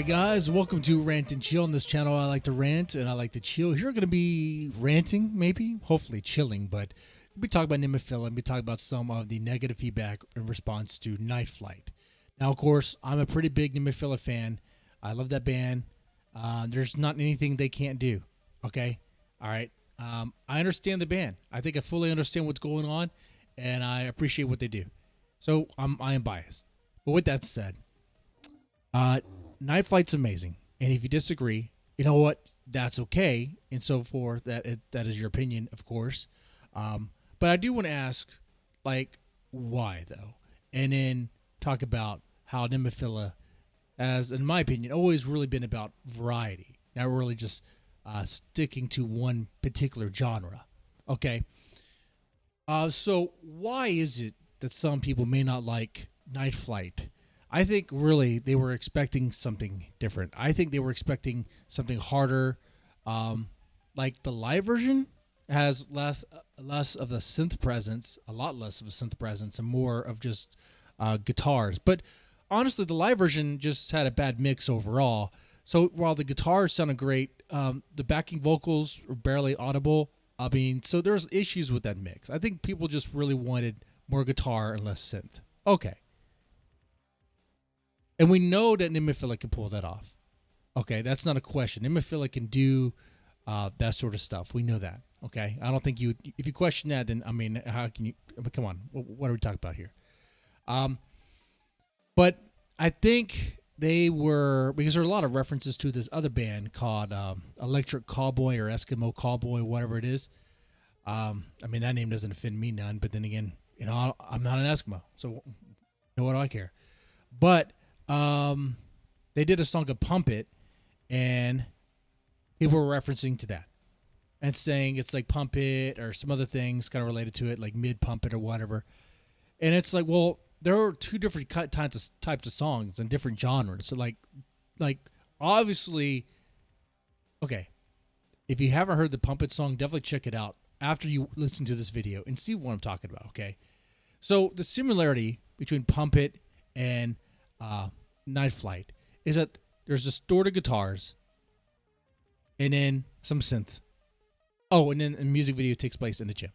guys, welcome to Rant and Chill. On this channel, I like to rant and I like to chill. Here, going to be ranting, maybe, hopefully chilling, but we talk about NEMOPHILA and we talk about some of the negative feedback in response to Night Flight. Now, of course, I'm a pretty big NEMOPHILA fan. I love that band. There's not anything they can't do. Okay, all right. I understand the band. I think I fully understand what's going on, and I appreciate what they do. So I am biased. But with that said, Night Flight's amazing, and if you disagree, you know what? That's okay, and so forth. That is your opinion, of course. But I do want to ask, like, why though, and then talk about how NEMOPHILA has, in my opinion, always really been about variety, not really just sticking to one particular genre. Okay. So why is it that some people may not like Night Flight? I think really they were expecting something different. I think they were expecting something harder. Like the live version has less of the synth presence, a lot less of a synth presence, and more of just guitars. But honestly, the live version just had a bad mix overall. So while the guitars sounded great, the backing vocals were barely audible. I mean, so there's issues with that mix. I think people just really wanted more guitar and less synth. Okay. And we know that NEMOPHILA can pull that off. Okay, that's not a question. NEMOPHILA can do that sort of stuff. We know that. Okay, I don't think if you question that, then I mean, how can you? I mean, come on, what are we talking about here? But I think they were, because there are a lot of references to this other band called Electric Callboy or Eskimo Callboy, whatever it is. I mean, that name doesn't offend me none. But then again, you know, I'm not an Eskimo, so what do I care? But they did a song called Pump It, and people were referencing to that and saying it's like Pump It or some other things kind of related to it, like Mid Pump It or whatever. And it's like, well, there are two different types of songs and different genres. So like obviously, okay, if you haven't heard the Pump It song, definitely check it out after you listen to this video and see what I'm talking about. Okay, so the similarity between Pump It and Night Flight is that there's distorted guitars and then some synth. Oh, and then the music video takes place in the gym.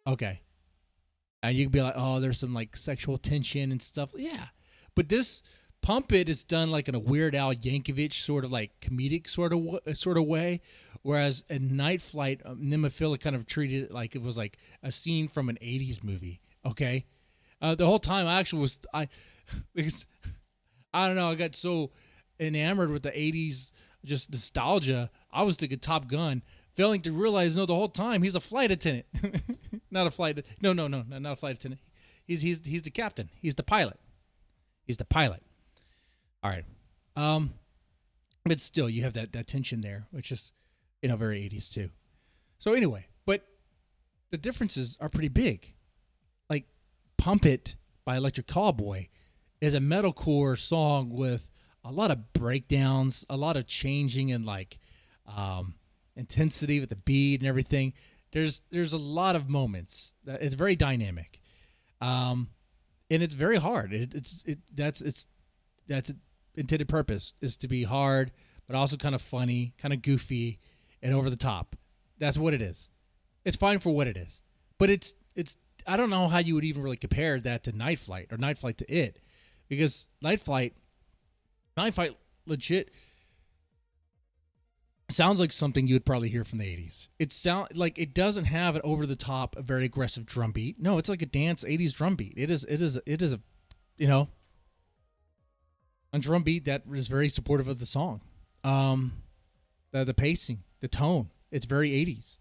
Okay. And you can be like, oh, there's some like sexual tension and stuff. Yeah. But this Pump It is done like in a Weird Al Yankovic sort of like comedic sort of way. Whereas in Night Flight, NEMOPHILA kind of treated it like it was like a scene from an 80s movie. Okay. The whole time I actually was, because I don't know, I got so enamored with the 80s, just nostalgia. I was thinking Top Gun, failing to realize, no, the whole time he's a flight attendant. Not a flight. No, not a flight attendant. He's the captain. He's the pilot. He's the pilot. All right. But still, you have that tension there, which is, you know, very 80s too. So anyway, but the differences are pretty big. Like Pump It by Electric Callboy is a metalcore song with a lot of breakdowns, a lot of changing and like intensity with the beat and everything. There's a lot of moments. It's very dynamic, and it's very hard. That's its intended purpose is to be hard, but also kind of funny, kind of goofy, and over the top. That's what it is. It's fine for what it is, but it's. I don't know how you would even really compare that to Night Flight or Night Flight to it, because Night Flight legit sounds like something you would probably hear from the 80s. It doesn't have an over the top, a very aggressive drum beat. No, it's like a dance 80s drum beat. It is a, you know, a drum beat that is very supportive of the song. The pacing, the tone, it's very 80s.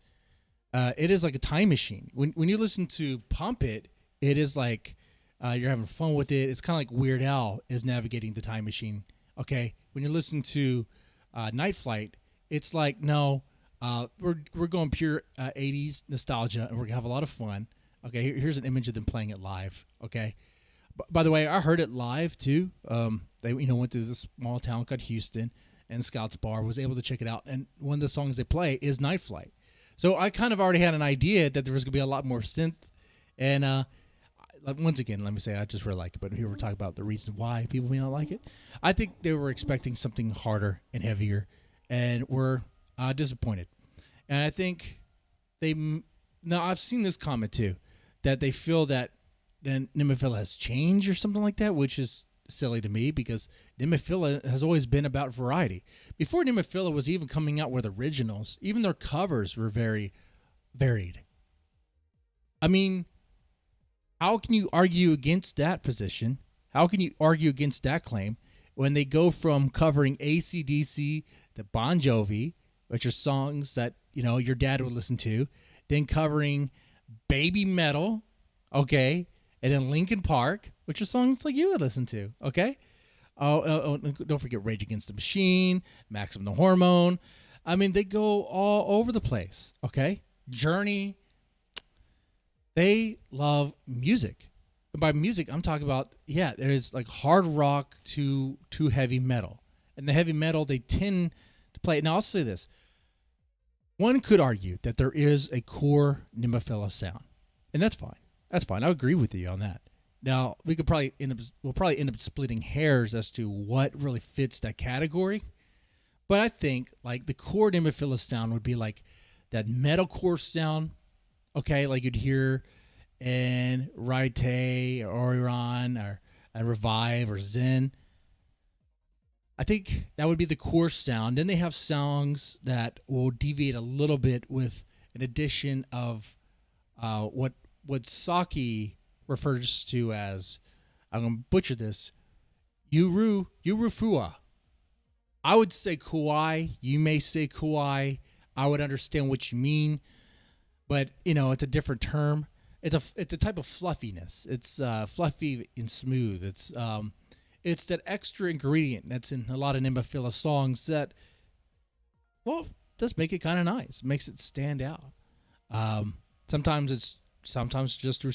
It is like a time machine. When you listen to Pump It, it is like you're having fun with it. It's kind of like Weird Al is navigating the time machine. Okay, when you listen to Night Flight, it's like, no, we're going pure 80s nostalgia, and we're gonna have a lot of fun. Okay, here's an image of them playing it live. Okay, by the way, I heard it live too. They went to this small town called Houston, and Scouts Bar was able to check it out. And one of the songs they play is Night Flight. So I kind of already had an idea that there was gonna be a lot more synth, and once again, let me say I just really like it. But here we're talking about the reason why people may not like it. I think they were expecting something harder and heavier, and were disappointed. And I think now I've seen this comment too, that they feel that NEMOPHILA has changed or something like that, which is silly to me because NEMOPHILA has always been about variety. Before NEMOPHILA was even coming out with originals, even their covers were very varied. I mean, how can you argue against that position? How can you argue against that claim when they go from covering AC/DC to Bon Jovi, which are songs that your dad would listen to, then covering Baby Metal, okay, and then Linkin Park, which are songs like you would listen to, okay? Don't forget Rage Against the Machine, Maximum the Hormone. I mean, they go all over the place, okay? Journey. They love music. And by music, I'm talking about, there's like hard rock to heavy metal. And the heavy metal, they tend to play. Now, I'll say this. One could argue that there is a core NEMOPHILA sound. And that's fine. That's fine. I agree with you on that. Now, we'll probably end up splitting hairs as to what really fits that category. But I think like the core NEMOPHILA sound would be like that metalcore sound, okay, like you'd hear in Raite or Orion or Revive or Zen. I think that would be the core sound. Then they have songs that will deviate a little bit with an addition of what Saki refers to as, I'm going to butcher this, Yurufua. I would say Kuai. You may say Kuai. I would understand what you mean, but it's a different term. It's a type of fluffiness. It's fluffy and smooth. It's that extra ingredient that's in a lot of NEMOPHILA songs that, well, does make it kind of nice. Makes it stand out. Sometimes just through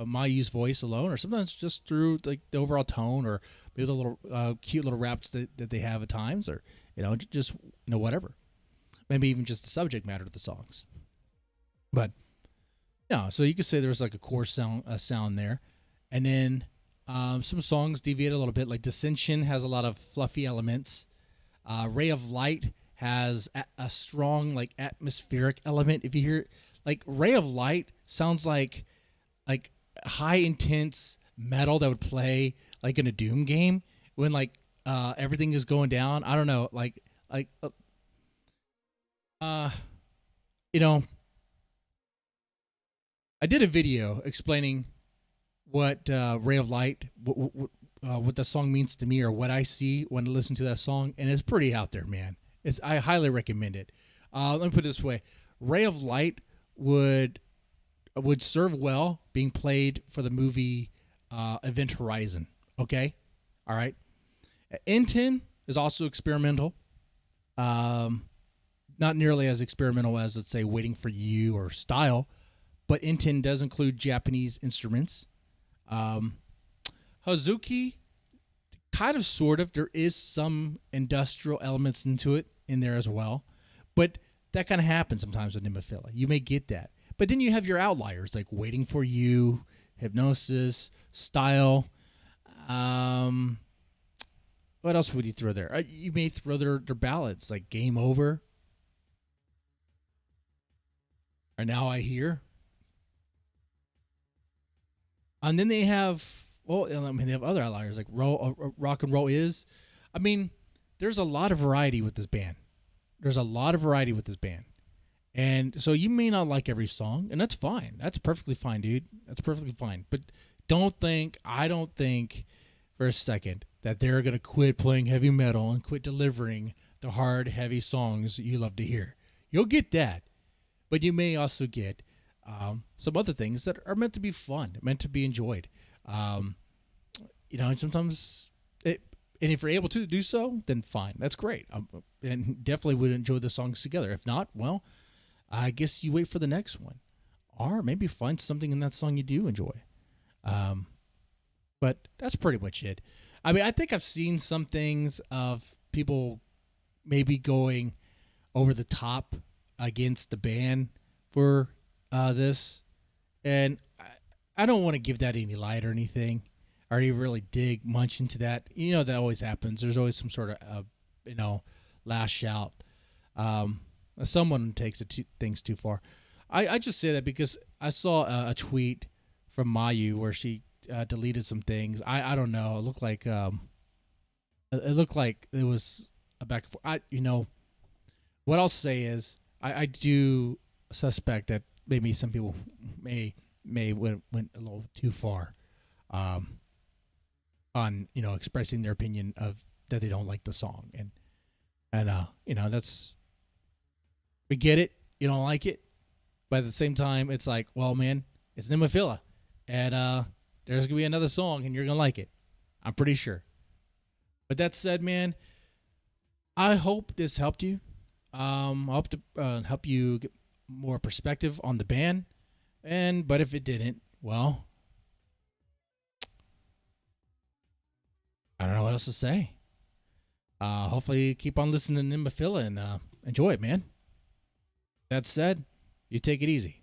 Mayu's voice alone, or sometimes just through like the overall tone, or maybe the little cute little raps that they have at times, or just whatever. Maybe even just the subject matter of the songs. But yeah, so you could say there's like a core sound there, and then some songs deviate a little bit. Like Dissension has a lot of fluffy elements. Ray of Light has a strong like atmospheric element. If you hear like Ray of Light sounds like high intense metal that would play like in a Doom game when like everything is going down. I don't know, I did a video explaining what Ray of Light, what the song means to me, or what I see when I listen to that song, and it's pretty out there, man. I highly recommend it. Let me put it this way: Ray of Light would serve well being played for the movie Event Horizon. Okay, all right. N10 is also experimental. Not nearly as experimental as, let's say, Waiting for You or Style, but N10 does include Japanese instruments. Hazuki, kind of, sort of. There is some industrial elements in there as well, but that kind of happens sometimes with NEMOPHILA. You may get that, but then you have your outliers like Waiting for You, Hypnosis, Style. What else would you throw there? You may throw their ballads like Game Over, or Now I Hear. And then they have, they have other outliers like Rock and Roll Is. I mean, there's a lot of variety with this band. And so you may not like every song, and that's fine. That's perfectly fine, dude. That's perfectly fine. But I don't think for a second that they're going to quit playing heavy metal and quit delivering the hard, heavy songs that you love to hear. You'll get that. But you may also get some other things that are meant to be fun, meant to be enjoyed. Sometimes, and if you're able to do so, then fine. That's great. And definitely would enjoy the songs together. If not, well, I guess you wait for the next one. Or maybe find something in that song you do enjoy. But that's pretty much it. I mean, I think I've seen some things of people maybe going over the top against the band for this, and I don't want to give that any light or anything, or even really dig much into that. That always happens. There's always some sort of last shout. Um, Someone takes things too far. I just say that because I saw a tweet from Mayu where she deleted some things. I don't know. It looked like it was a back and forth. What I'll say is I do suspect that maybe some people may went a little too far, on expressing their opinion of that they don't like the song, and that's, we get it. You don't like it, but at the same time, it's like, well, man, it's NEMOPHILA, and there's gonna be another song, and you're gonna like it. I'm pretty sure. But that said, man, I hope this helped you. I hope to help you get more perspective on the band, but if it didn't, well, I don't know what else to say. Hopefully, keep on listening to NEMOPHILA and enjoy it, man. That said, you take it easy.